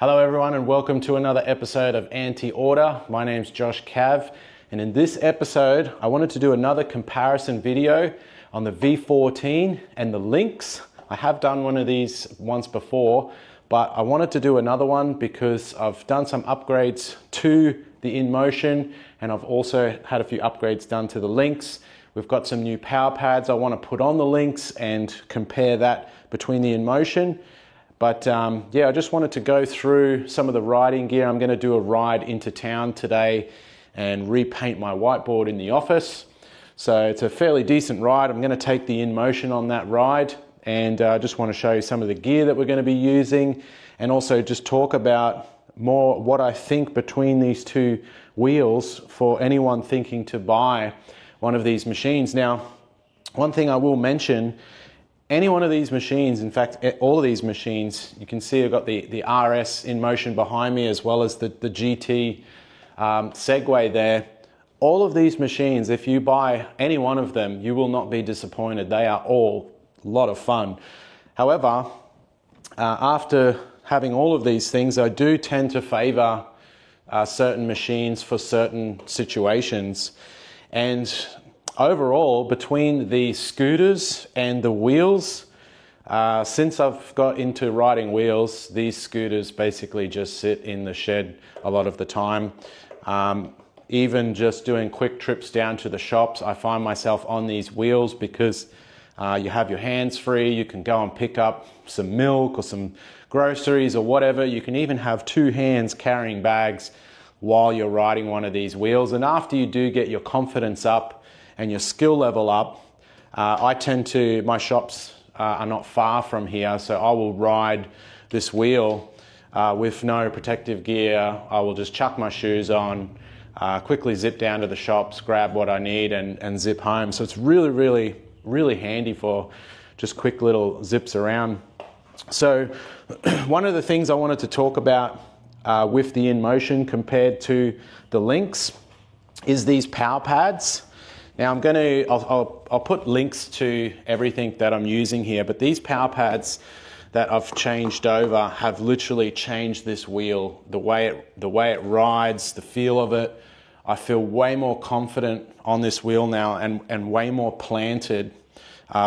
Hello everyone and welcome to another episode of Anti-Order. My name's Josh Cav, and in this episode I wanted to do another comparison video on the V14 and the Lynx. I have done one of these once before, but I wanted to do another one because I've done some upgrades to the InMotion and I've also had a few upgrades done to the Lynx. We've got some new power pads I want to put on the Lynx and compare that between the InMotion. But yeah, I just wanted to go through some of the riding gear. I'm going to do a ride into town today and repaint my whiteboard in the office. So it's a fairly decent ride. I'm going to take the InMotion on that ride, and I just want to show you some of the gear that we're going to be using, and also just talk about more what I think between these two wheels for anyone thinking to buy one of these machines. Now, one thing I will mention, any one of these machines, in fact, all of these machines, you can see I've got the RS InMotion behind me as well as the GT Segway there. All of these machines, if you buy any one of them, you will not be disappointed. They are all a lot of fun. However, after having all of these things, I do tend to favor certain machines for certain situations. And overall, between the scooters and the wheels, since I've got into riding wheels, these scooters basically just sit in the shed a lot of the time. Even just doing quick trips down to the shops, I find myself on these wheels because you have your hands free, you can go and pick up some milk or some groceries or whatever. You can even have two hands carrying bags while you're riding one of these wheels. And after you do get your confidence up and your skill level up, my shops are not far from here, so I will ride this wheel with no protective gear. I will just chuck my shoes on, quickly zip down to the shops, grab what I need and zip home. So it's really handy for just quick little zips around. So one of the things I wanted to talk about with the InMotion compared to the Lynx is these power pads. Now I'll put links to everything that I'm using here, but these power pads that I've changed over have literally changed this wheel, the way it rides, the feel of it. I feel way more confident on this wheel now and way more planted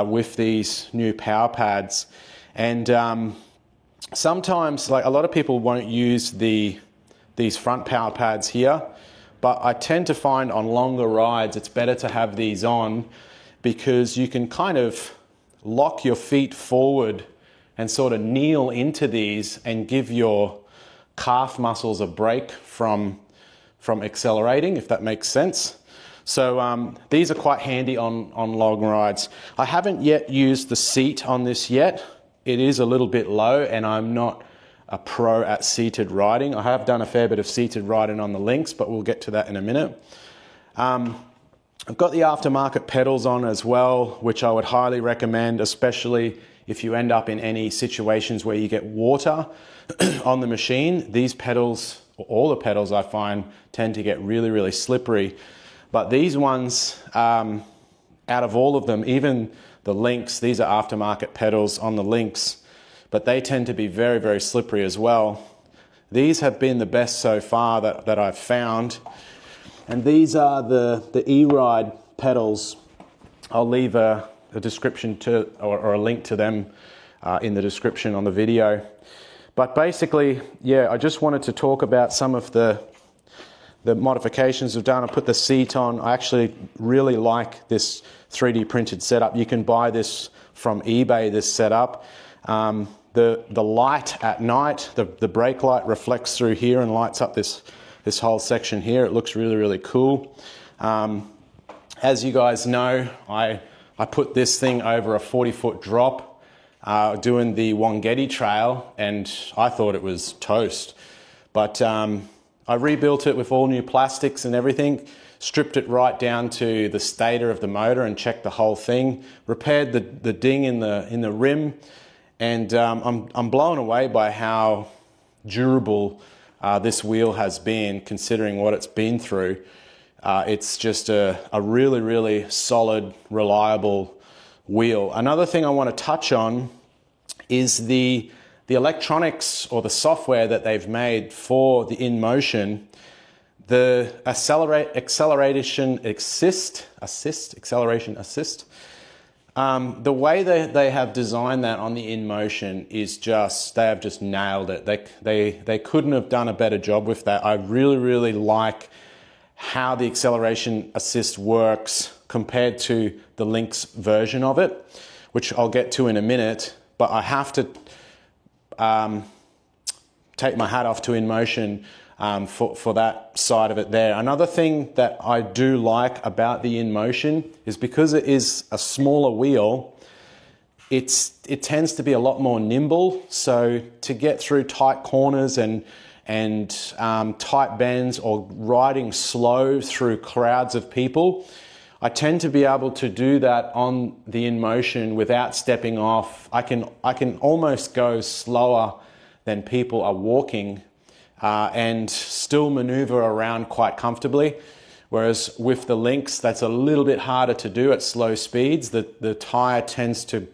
with these new power pads. And sometimes, like, a lot of people won't use these front power pads here, but I tend to find on longer rides it's better to have these on because you can kind of lock your feet forward and sort of kneel into these and give your calf muscles a break from accelerating, if that makes sense. So these are quite handy on long rides. I haven't yet used the seat on this yet. It is a little bit low and I'm not a pro at seated riding. I have done a fair bit of seated riding on the Lynx, but we'll get to that in a minute. I've got the aftermarket pedals on as well, which I would highly recommend, especially if you end up in any situations where you get water on the machine. These pedals, all the pedals I find, tend to get really slippery. But these ones, out of all of them, even the Lynx, these are aftermarket pedals on the Lynx, but they tend to be very slippery as well. These have been the best so far that I've found. And these are the E-Ride pedals. I'll leave a description or a link to them in the description on the video. But basically, yeah, I just wanted to talk about some of the modifications I've done. I put the seat on. I actually really like this 3D printed setup. You can buy this from eBay, this setup. The light at night, the brake light reflects through here and lights up this whole section here. It looks really cool. As you guys know, I put this thing over a 40-foot drop doing the Wongeti Trail, and I thought it was toast. But I rebuilt it with all new plastics and everything, stripped it right down to the stator of the motor and checked the whole thing, repaired the ding in the rim, and I'm blown away by how durable this wheel has been, considering what it's been through. It's just a really solid, reliable wheel. Another thing I want to touch on is the the electronics or the software that they've made for the InMotion, the acceleration assist, the way they have designed that on the InMotion is just, they have just nailed it. They couldn't have done a better job with that. I really like how the acceleration assist works compared to the Lynx version of it, which I'll get to in a minute, but I have to take my hat off to InMotion for that side of it there. Another thing that I do like about the InMotion is because it is a smaller wheel, it tends to be a lot more nimble. So to get through tight corners and tight bends or riding slow through crowds of people, I tend to be able to do that on the InMotion without stepping off. I can almost go slower than people are walking and still maneuver around quite comfortably. Whereas with the Lynx, that's a little bit harder to do at slow speeds. The tire tends to,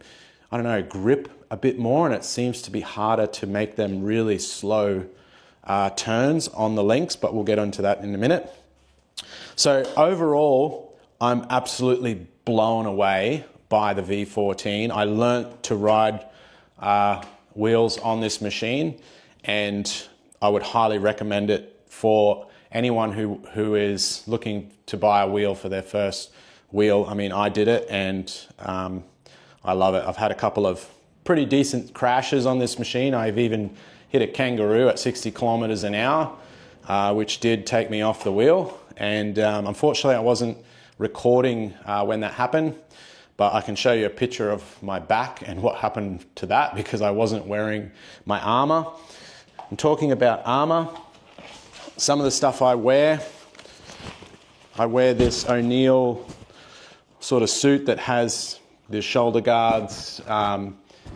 I don't know, grip a bit more, and it seems to be harder to make them really slow turns on the Lynx, but we'll get onto that in a minute. So overall, I'm absolutely blown away by the V14. I learnt to ride wheels on this machine, and I would highly recommend it for anyone who is looking to buy a wheel for their first wheel. I mean, I did it, and I love it. I've had a couple of pretty decent crashes on this machine. I've even hit a kangaroo at 60 kilometers an hour, which did take me off the wheel. And unfortunately, I wasn't recording when that happened, but I can show you a picture of my back and what happened to that because I wasn't wearing my armor. I'm talking about armor. Some of the stuff I wear this O'Neill sort of suit that has the shoulder guards,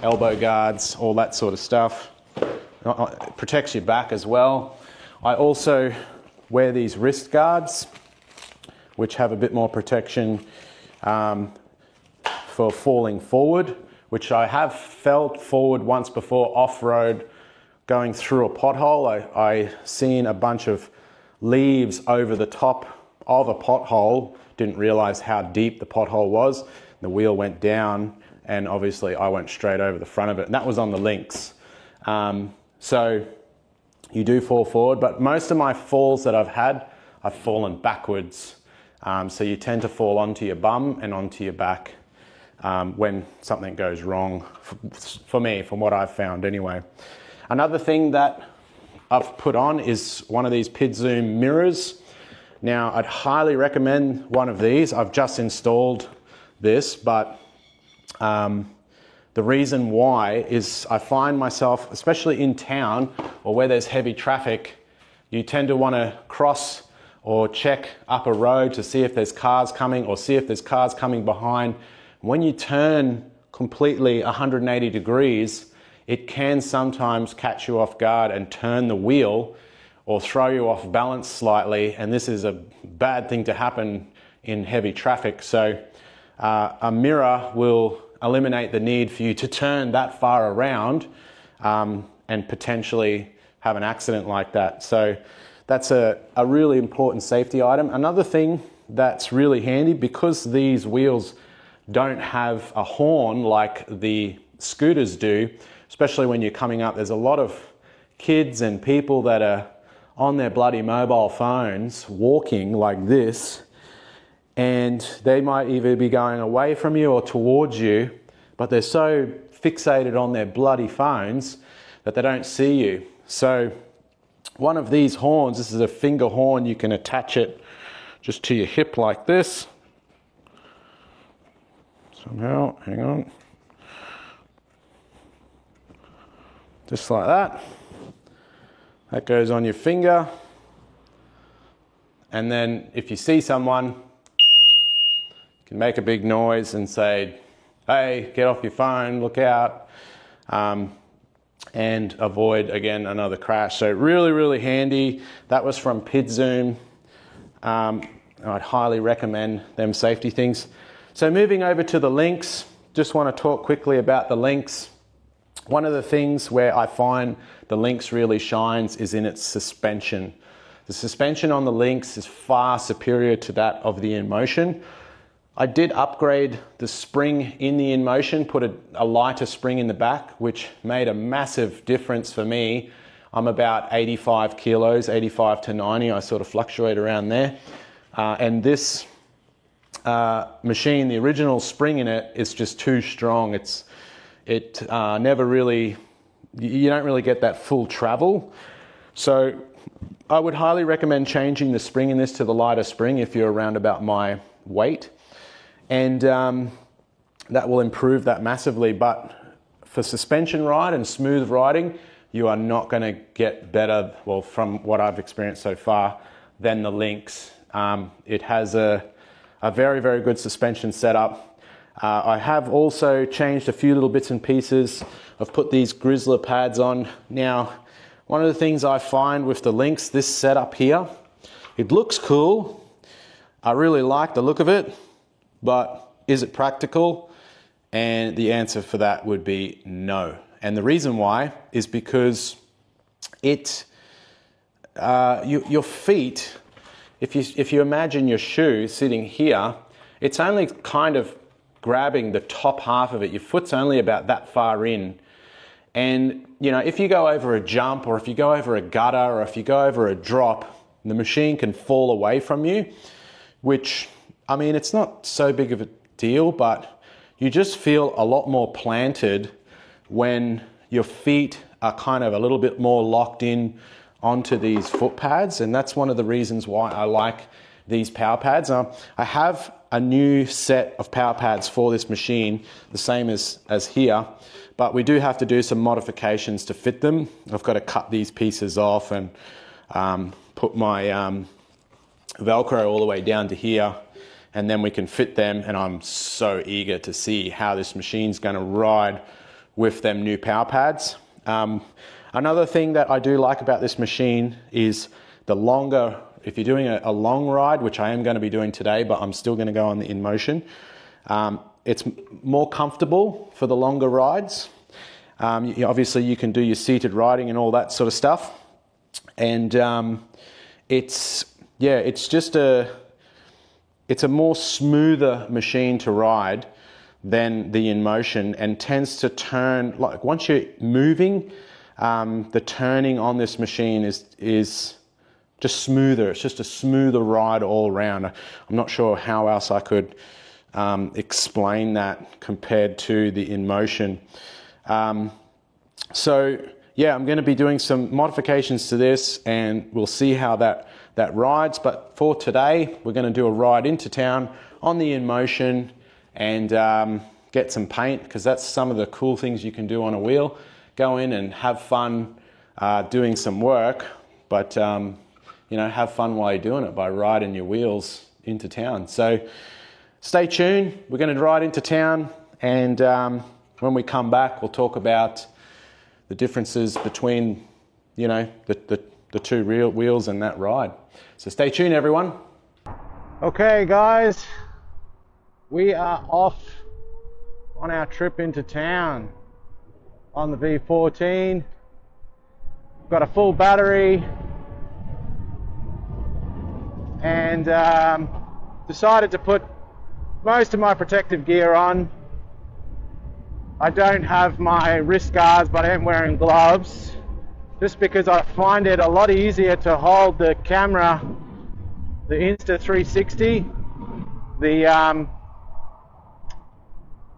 elbow guards, all that sort of stuff. It protects your back as well. I also wear these wrist guards, which have a bit more protection for falling forward, which I have fell forward once before off-road going through a pothole. I seen a bunch of leaves over the top of a pothole, didn't realize how deep the pothole was. The wheel went down, and obviously I went straight over the front of it, and that was on the Lynx. So you do fall forward, but most of my falls that I've had, I've fallen backwards. So you tend to fall onto your bum and onto your back when something goes wrong, for me, from what I've found anyway. Another thing that I've put on is one of these PidZoom mirrors. Now, I'd highly recommend one of these. I've just installed this, but the reason why is I find myself, especially in town or where there's heavy traffic, you tend to want to cross or check up a road to see if there's cars coming or see if there's cars coming behind. When you turn completely 180 degrees, it can sometimes catch you off guard and turn the wheel or throw you off balance slightly, and this is a bad thing to happen in heavy traffic. So a mirror will eliminate the need for you to turn that far around and potentially have an accident like that. So that's a really important safety item. Another thing that's really handy, because these wheels don't have a horn like the scooters do, especially when you're coming up, there's a lot of kids and people that are on their bloody mobile phones walking like this, and they might either be going away from you or towards you, but they're so fixated on their bloody phones that they don't see you. So one of these horns, this is a finger horn, you can attach it just to your hip like this. Somehow, hang on. Just like that. That goes on your finger. And then if you see someone, you can make a big noise and say, hey, get off your phone, look out, and avoid, again, another crash. So really, really handy. That was from PidZoom. I'd highly recommend them safety things. So moving over to the Lynx, just want to talk quickly about the Lynx. One of the things where I find the Lynx really shines is in its suspension. The suspension on the Lynx is far superior to that of the InMotion. I did upgrade the spring in the InMotion, put a lighter spring in the back, which made a massive difference for me. I'm about 85 kilos, 85 to 90, I sort of fluctuate around there. And this machine, the original spring in it is just too strong. It never really, you don't really get that full travel. So I would highly recommend changing the spring in this to the lighter spring if you're around about my weight. And that will improve that massively. But for suspension ride and smooth riding, you are not going to get better, well, from what I've experienced so far, than the Lynx. It has a very, very good suspension setup. I have also changed a few little bits and pieces. I've put these Grizzler pads on. Now, one of the things I find with the Lynx, this setup here, it looks cool. I really like the look of it, but is it practical? And the answer for that would be no. And the reason why is because your feet, if you imagine your shoe sitting here, it's only kind of grabbing the top half of it. Your foot's only about that far in. And, you know, if you go over a jump or if you go over a gutter or if you go over a drop, the machine can fall away from you, which, I mean, it's not so big of a deal, but you just feel a lot more planted when your feet are kind of a little bit more locked in onto these foot pads. And that's one of the reasons why I like these power pads. I have a new set of power pads for this machine, the same as here, but we do have to do some modifications to fit them. I've got to cut these pieces off and put my Velcro all the way down to here, and then we can fit them. And I'm so eager to see how this machine's going to ride with them new power pads. Another thing that I do like about this machine is the longer, if you're doing a long ride, which I am going to be doing today, but I'm still going to go on the InMotion, it's more comfortable for the longer rides. Obviously you can do your seated riding and all that sort of stuff. And it's a more smoother machine to ride than the InMotion, and tends to turn, like once you're moving, the turning on this machine is just smoother. It's just a smoother ride all around. I'm not sure how else I could explain that compared to the InMotion. So yeah, I'm going to be doing some modifications to this, and we'll see how that rides. But for today, we're going to do a ride into town on the InMotion and get some paint, because that's some of the cool things you can do on a wheel. Go in and have fun doing some work, but you know, have fun while you're doing it by riding your wheels into town. So stay tuned. We're going to ride into town, and when we come back, we'll talk about the differences between, you know, the two real wheels and that ride. So stay tuned, everyone. Okay, guys, we are off on our trip into town on the V14. Got a full battery, and decided to put most of my protective gear on. I don't have my wrist guards, but I am wearing gloves, just because I find it a lot easier to hold the camera, the Insta360.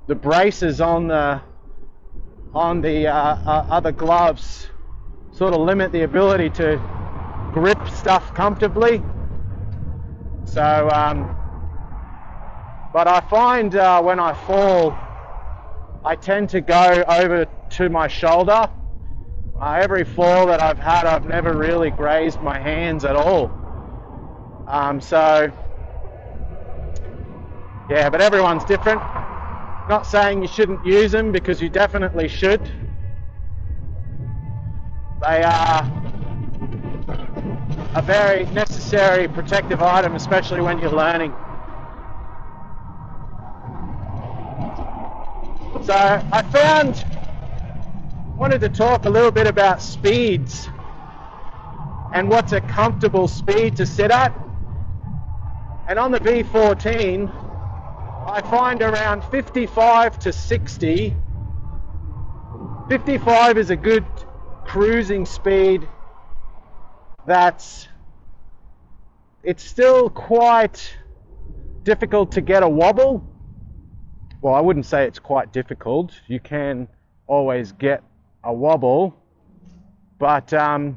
The braces on the other gloves sort of limit the ability to grip stuff comfortably. So, but I find when I fall, I tend to go over to my shoulder. Every fall that I've had, I've never really grazed my hands at all. So, yeah, but everyone's different. Not saying you shouldn't use them, because you definitely should. They are a very necessary protective item, especially when you're learning. So I found wanted to talk a little bit about speeds and what's a comfortable speed to sit at. And on the V14, I find around 55 to 60. 55 is a good cruising speed. It's still quite difficult to get a wobble. Well, I wouldn't say it's quite difficult. You can always get a wobble, but I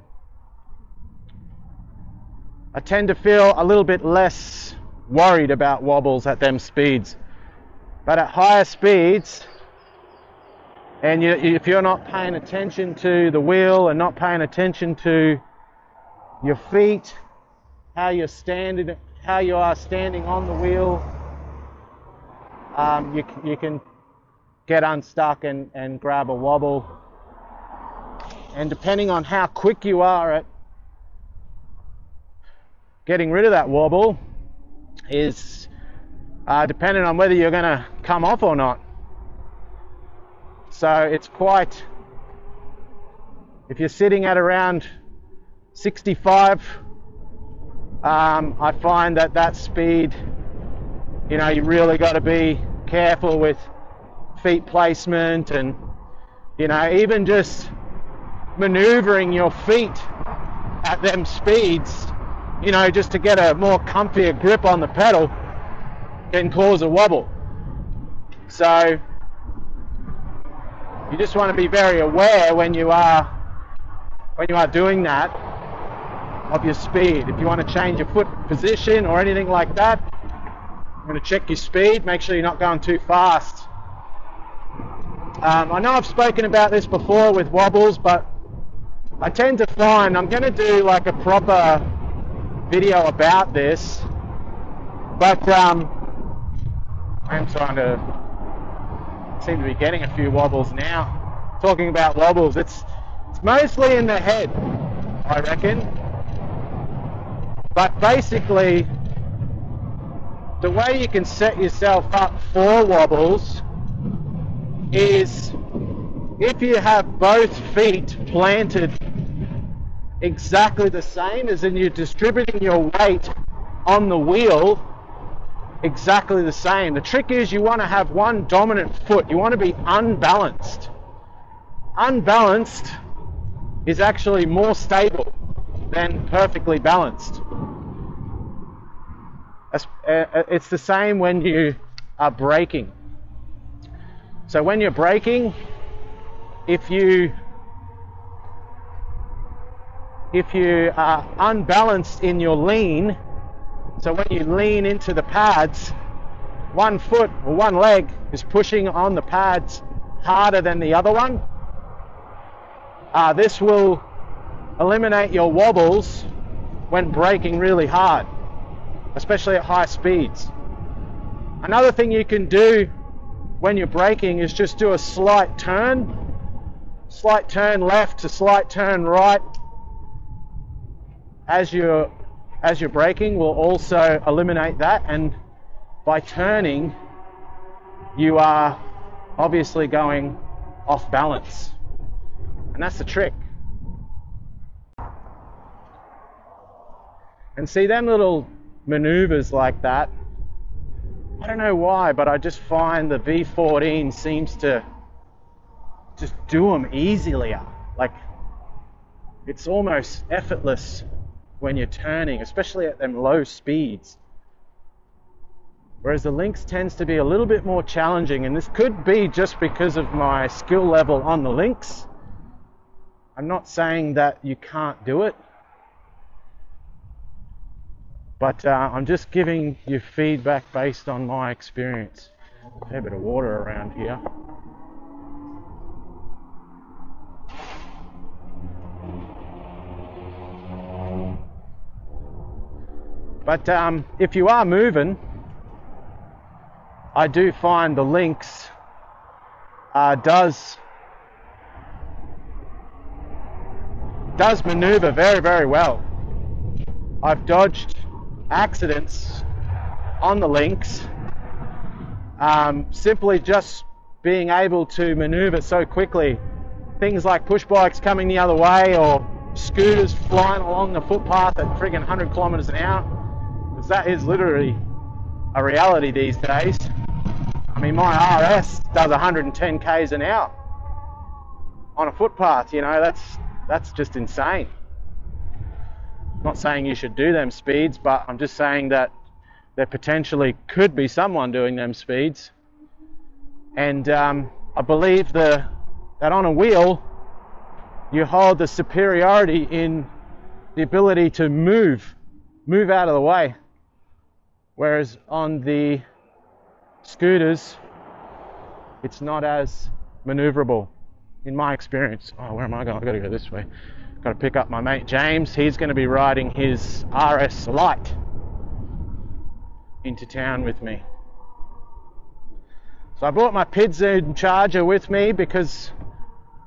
tend to feel a little bit less worried about wobbles at them speeds. But at higher speeds, and if you're not paying attention to the wheel and not paying attention to your feet, how you are standing on the wheel, you can get unstuck and grab a wobble. And depending on how quick you are at getting rid of that wobble is dependent on whether you're going to come off or not. So it's quite, if you're sitting at around 65, I find that speed, you really got to be careful with feet placement and, even just maneuvering your feet at them speeds, just to get a more comfier grip on the pedal can cause a wobble. So you just want to be very aware when you are doing that of your speed. If you want to change your foot position or anything like that, you're going to check your speed, make sure you're not going too fast. I know I've spoken about this before with wobbles, but I tend to find I'm going to do like a proper video about this, but I'm seem to be getting a few wobbles now. Talking about wobbles, it's mostly in the head, I reckon. But basically, the way you can set yourself up for wobbles is if you have both feet planted exactly the same, as in you're distributing your weight on the wheel exactly the same. The trick is you want to have one dominant foot. You want to be unbalanced. Unbalanced is actually more stable than perfectly balanced. It's the same when you are braking. So when you're braking, if you are unbalanced in your lean, so when you lean into the pads, one foot or one leg is pushing on the pads harder than the other one. This will eliminate your wobbles when braking really hard, especially at high speeds. Another thing you can do when you're braking is just do a slight turn left to slight turn right as you're braking will also eliminate that, and by turning you are obviously going off balance, and that's the trick. And see, them little maneuvers like that, I don't know why, but I just find the V14 seems to just do them easily. Like, it's almost effortless when you're turning, especially at them low speeds. Whereas the Lynx tends to be a little bit more challenging, and this could be just because of my skill level on the Lynx. I'm not saying that you can't do it, but I'm just giving you feedback based on my experience. A fair bit of water around here. But if you are moving, I do find the Lynx does maneuver very, very well. I've dodged accidents on the Lynx simply just being able to maneuver so quickly things like push bikes coming the other way, or scooters flying along the footpath at friggin' 100 kilometers an hour, because that is literally a reality these days. I mean, my RS does 110 k's an hour on a footpath. You know, that's just insane. I'm not saying you should do them speeds, but I'm just saying that there potentially could be someone doing them speeds. And I believe that on a wheel you hold the superiority in the ability to move out of the way, whereas on the scooters it's not as maneuverable, in my experience. Oh, where am I going? I've got to go this way. Got to pick up my mate James. He's going to be riding his RS Lite into town with me. So I brought my PidZoom charger with me because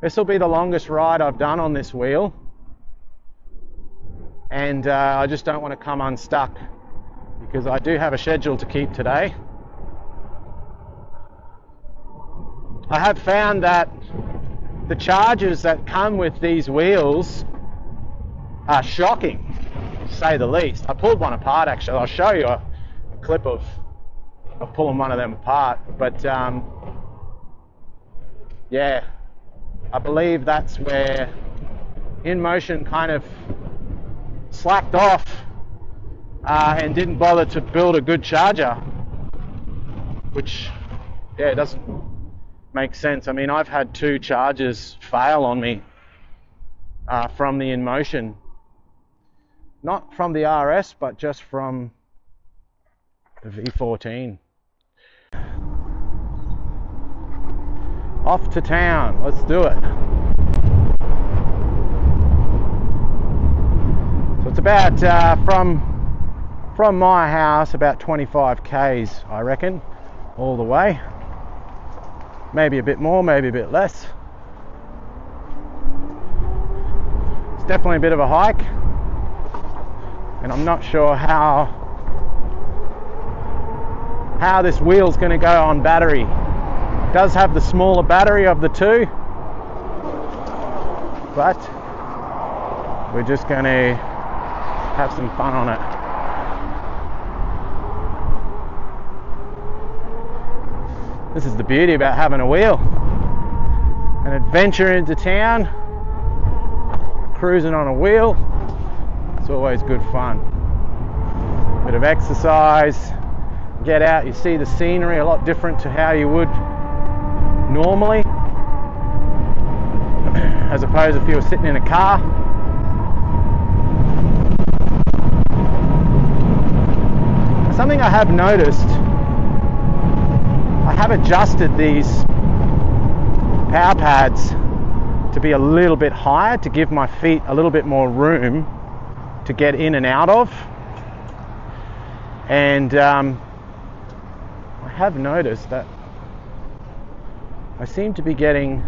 this will be the longest ride I've done on this wheel, and I just don't want to come unstuck because I do have a schedule to keep today. I have found that the chargers that come with these wheels are shocking, to say the least. I pulled one apart actually. I'll show you a clip of pulling one of them apart, but yeah, I believe that's where InMotion kind of slacked off and didn't bother to build a good charger, which, yeah, it doesn't make sense. I mean, I've had 2 chargers fail on me from the InMotion, not from the RS, but just from the V14. Off to town, let's do it. So it's about from my house about 25 k's, I reckon, all the way. Maybe a bit more, maybe a bit less. It's definitely a bit of a hike, and I'm not sure how this wheel's going to go on battery. It does have the smaller battery of the 2, but we're just going to have some fun on it. This is the beauty about having a wheel. An adventure into town, cruising on a wheel, it's always good fun. Bit of exercise, get out, you see the scenery a lot different to how you would normally, as opposed if you were sitting in a car. Something I have noticed, I have adjusted these power pads to be a little bit higher to give my feet a little bit more room to get in and out of, and I have noticed that I seem to be getting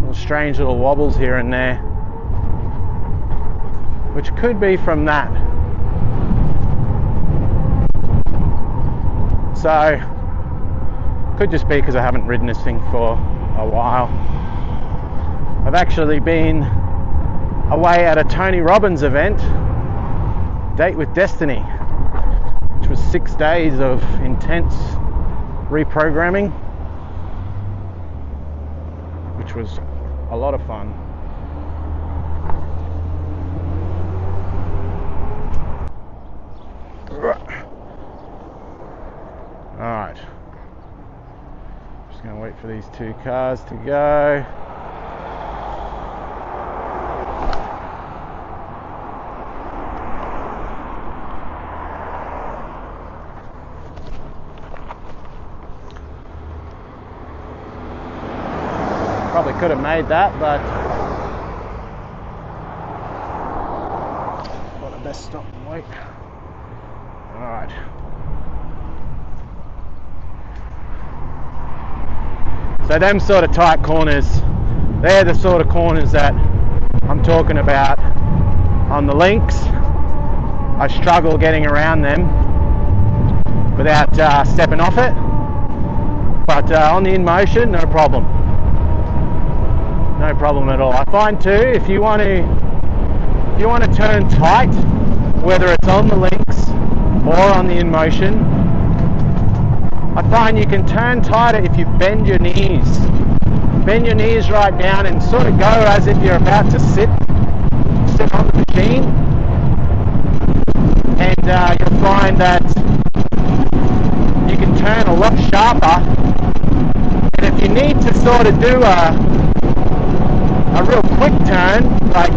little strange little wobbles here and there, which could be from that. So could just be because I haven't ridden this thing for a while. I've actually been away at a Tony Robbins event, Date with Destiny, which was 6 days of intense reprogramming, which was a lot of fun. Alright, just going to wait for these 2 cars to go. Probably could have made that, but thought I'd best stop and wait. Alright. So them sort of tight corners, they're the sort of corners that I'm talking about on the links. I struggle getting around them without stepping off it, but on the InMotion, no problem. no problem at all. I find too, if you want to turn tight, whether it's on the links or on the InMotion, I find you can turn tighter if you bend your knees. Bend your knees right down and sort of go as if you're about to sit on the machine, and you'll find that you can turn a lot sharper. And if you need to sort of do a real quick turn, like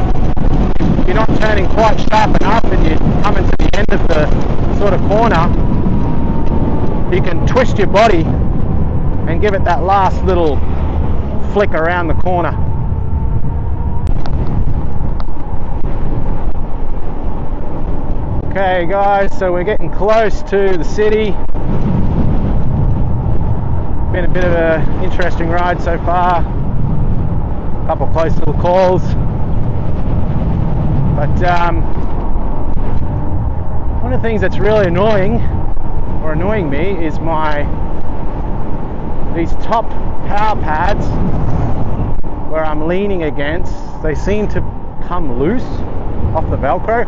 you're not turning quite sharp enough and you're coming to the end of the sort of corner, you can twist your body and give it that last little flick around the corner. Okay guys, so we're getting close to the city. Been a bit of an interesting ride so far. A couple of close little calls. But one of the things that's really annoying me is these top power pads where I'm leaning against, they seem to come loose off the Velcro.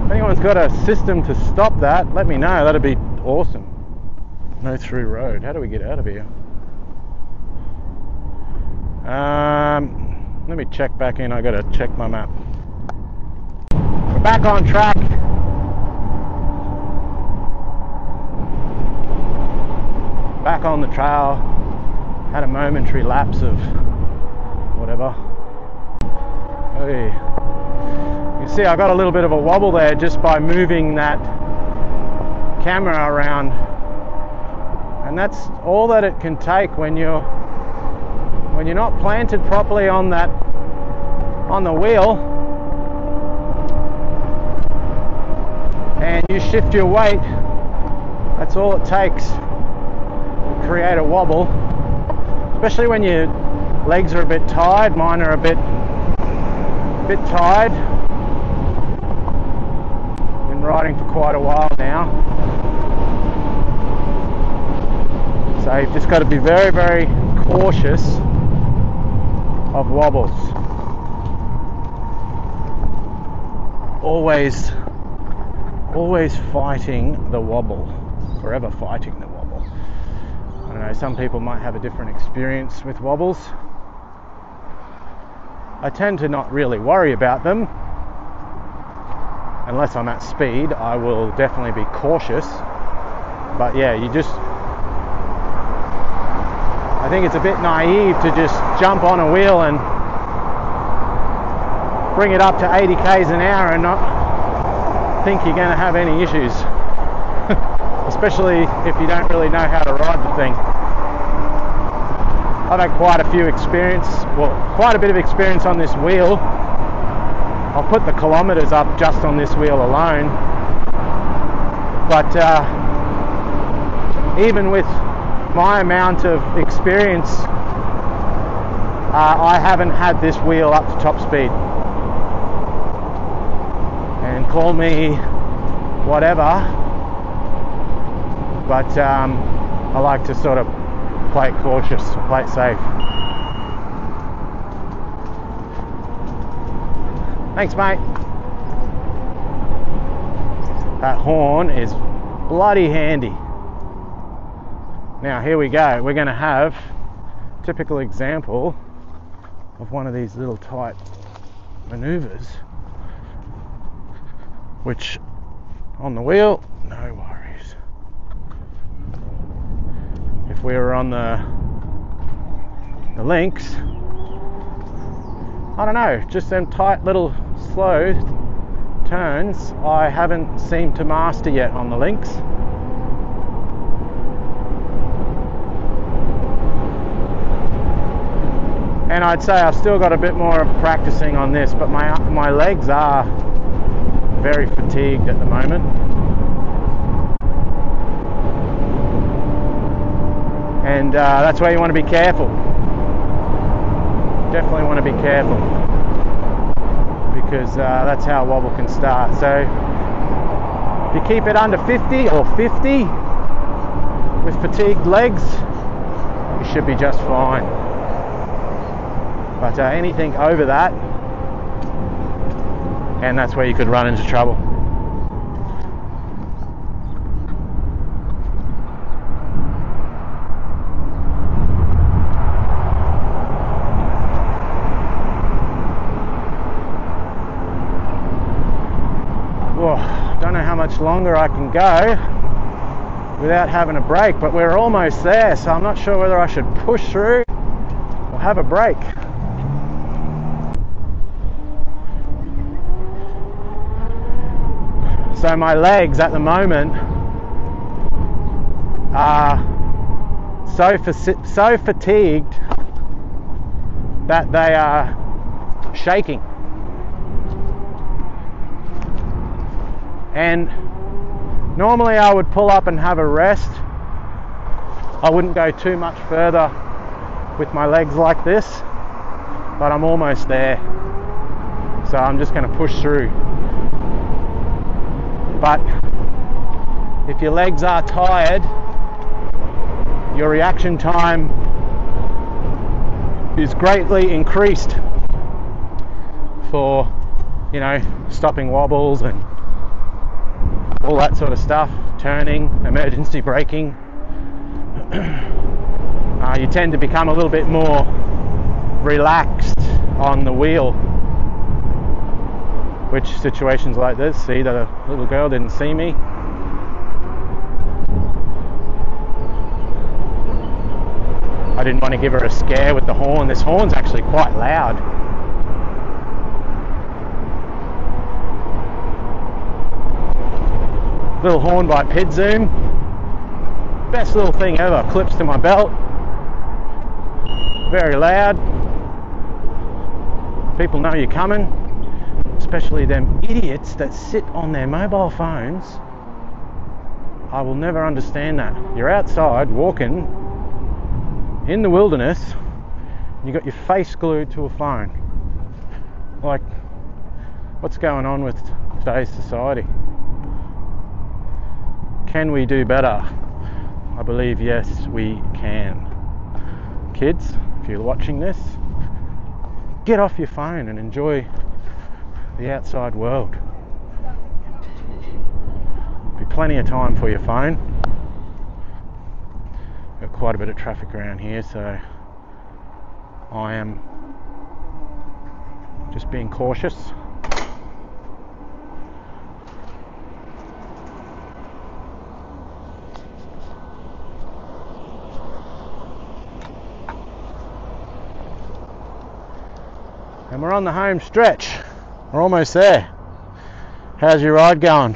If anyone's got a system to stop that, let me know, that'd be awesome. No through road, how do we get out of here? Let me check back in, I gotta check my map. We're back on track. Back on the trail. Had a momentary lapse of whatever. Hey. You see I got a little bit of a wobble there just by moving that camera around. And that's all that it can take when you're not planted properly on the wheel, and you shift your weight. That's all it takes to create a wobble, especially when your legs are a bit tired. Mine are a bit tired. Been riding for quite a while now, so you've just got to be very, very cautious of wobbles. Always fighting the wobble. Forever fighting the wobble. I don't know, some people might have a different experience with wobbles. I tend to not really worry about them. Unless I'm at speed, I will definitely be cautious. But yeah, I think it's a bit naive to just jump on a wheel and bring it up to 80 k's an hour and not think you're going to have any issues. Especially if you don't really know how to ride the thing. I've had quite a bit of experience on this wheel. I'll put the kilometers up just on this wheel alone. But even with my amount of experience, I haven't had this wheel up to top speed. And call me whatever, but I like to sort of play it cautious, play it safe. Thanks, mate. That horn is bloody handy. Now here we go, we're going to have a typical example of one of these little tight maneuvers, which on the wheel, no worries. If we were on the links, I don't know, just them tight little slow turns I haven't seemed to master yet on the links. And I'd say I've still got a bit more of practicing on this, but my legs are very fatigued at the moment. And that's where you want to be careful. Definitely want to be careful, because that's how a wobble can start. So if you keep it under 50 or 50 with fatigued legs, you should be just fine. But anything over that, and that's where you could run into trouble. Don't know how much longer I can go without having a break, but we're almost there, so I'm not sure whether I should push through or have a break. So my legs at the moment are so fatigued that they are shaking. And normally I would pull up and have a rest. I wouldn't go too much further with my legs like this, but I'm almost there. So I'm just going to push through. But if your legs are tired, your reaction time is greatly increased for, you know, stopping wobbles and all that sort of stuff, turning, emergency braking. You tend to become a little bit more relaxed on the wheel, which situations like this, see, the little girl didn't see me. I didn't want to give her a scare with the horn. This horn's actually quite loud. Little horn by PidZoom, best little thing ever. Clips to my belt, very loud. People know you're coming, especially them idiots that sit on their mobile phones. I will never understand that. You're outside walking in the wilderness, and you got your face glued to a phone. Like, what's going on with today's society? Can we do better? I believe yes, we can. Kids, if you're watching this, get off your phone and enjoy the outside world. Be plenty of time for your phone. Got quite a bit of traffic around here, so I am just being cautious. And we're on the home stretch. We're almost there. How's your ride going?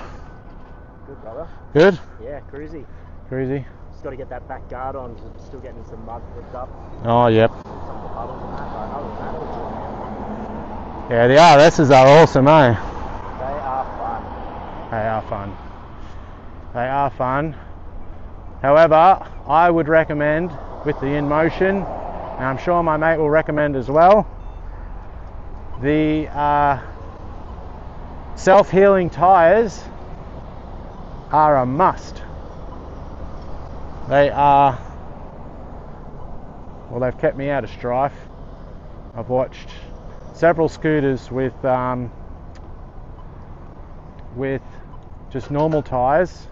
Good, brother. Good? Yeah, cruisy. Cruisy? Just got to get that back guard on. Still getting some mud flipped up. Oh, yep. Some of the puddles and that, but other than that, all good, man. Yeah, the RSs are awesome, eh? They are fun. They are fun. They are fun. However, I would recommend with the InMotion, and I'm sure my mate will recommend as well, the self-healing tyres are a must. They are, well, they've kept me out of strife. I've watched several scooters with just normal tyres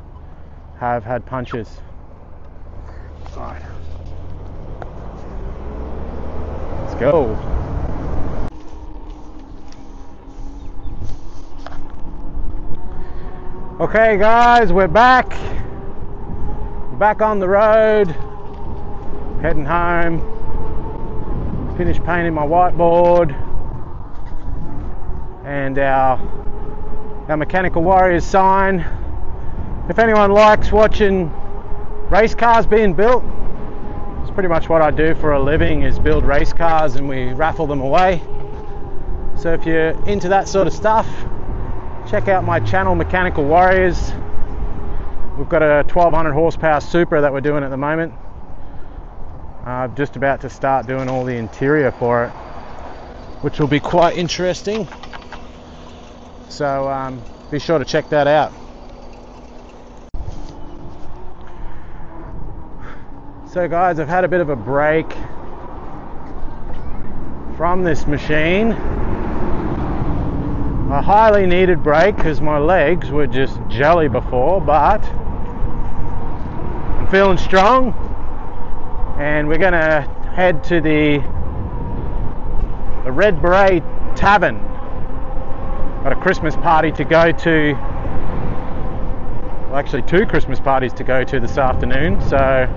have had punches. Right. Let's go. Okay guys, we're back. We're back on the road, heading home. Finished painting my whiteboard and our Mechanical Warriors sign. If anyone likes watching race cars being built, it's pretty much what I do for a living, is build race cars and we raffle them away. So if you're into that sort of stuff, check out my channel, Mechanical Warriors. We've got a 1200 horsepower Supra that we're doing at the moment. I'm just about to start doing all the interior for it, which will be quite interesting. So be sure to check that out. So guys, I've had a bit of a break from this machine. A highly needed break because my legs were just jelly before, but I'm feeling strong, and we're gonna head to the Red Beret Tavern. Got a Christmas party to go to. Well, actually 2 Christmas parties to go to this afternoon, so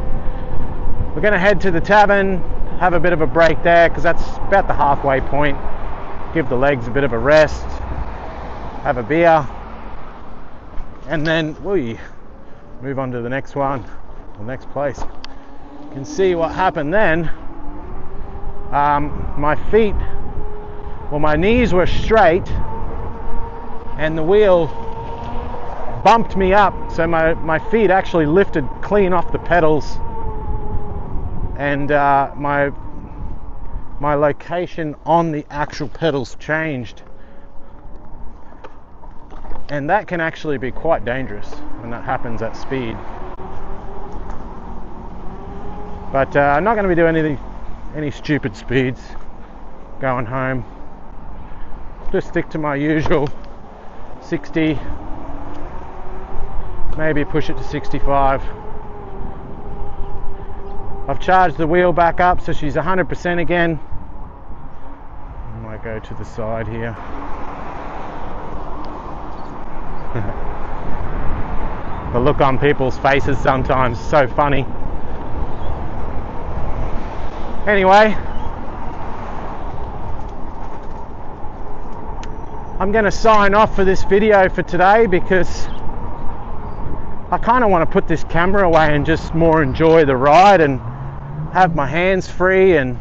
we're going to head to the tavern, have a bit of a break there because that's about the halfway point, give the legs a bit of a rest, have a beer, and then we move on to the next one, the next place. You can see what happened then. My feet, well, my knees were straight and the wheel bumped me up, so my feet actually lifted clean off the pedals, and my location on the actual pedals changed, and that can actually be quite dangerous when that happens at speed. But I'm not going to be doing any stupid speeds going home. Just stick to my usual 60, maybe push it to 65. I've charged the wheel back up so she's 100% again. I might go to the side here. The look on people's faces sometimes is so funny. Anyway, I'm going to sign off for this video for today because I kind of want to put this camera away and just more enjoy the ride and have my hands free and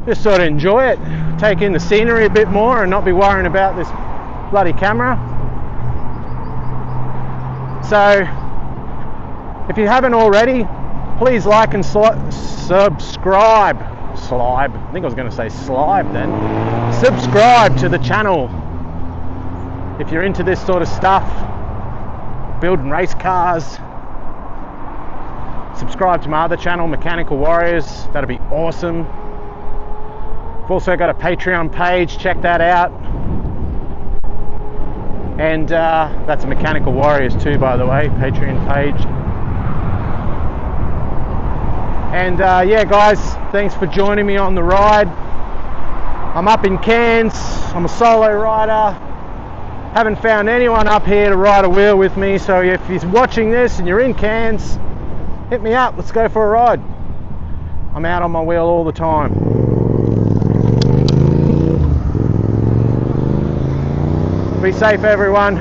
just sort of enjoy it, take in the scenery a bit more and not be worrying about this bloody camera. So if you haven't already, please like and subscribe. I think I was going to say slide then. Subscribe to the channel if you're into this sort of stuff, building race cars. Subscribe to my other channel, Mechanical Warriors. That'd be awesome. I've also got a Patreon page, check that out. And that's Mechanical Warriors too, by the way, Patreon page. And yeah guys, thanks for joining me on the ride. I'm up in Cairns, I'm a solo rider. Haven't found anyone up here to ride a wheel with me, so if you're watching this and you're in Cairns, hit me up, let's go for a ride. I'm out on my wheel all the time. Be safe everyone.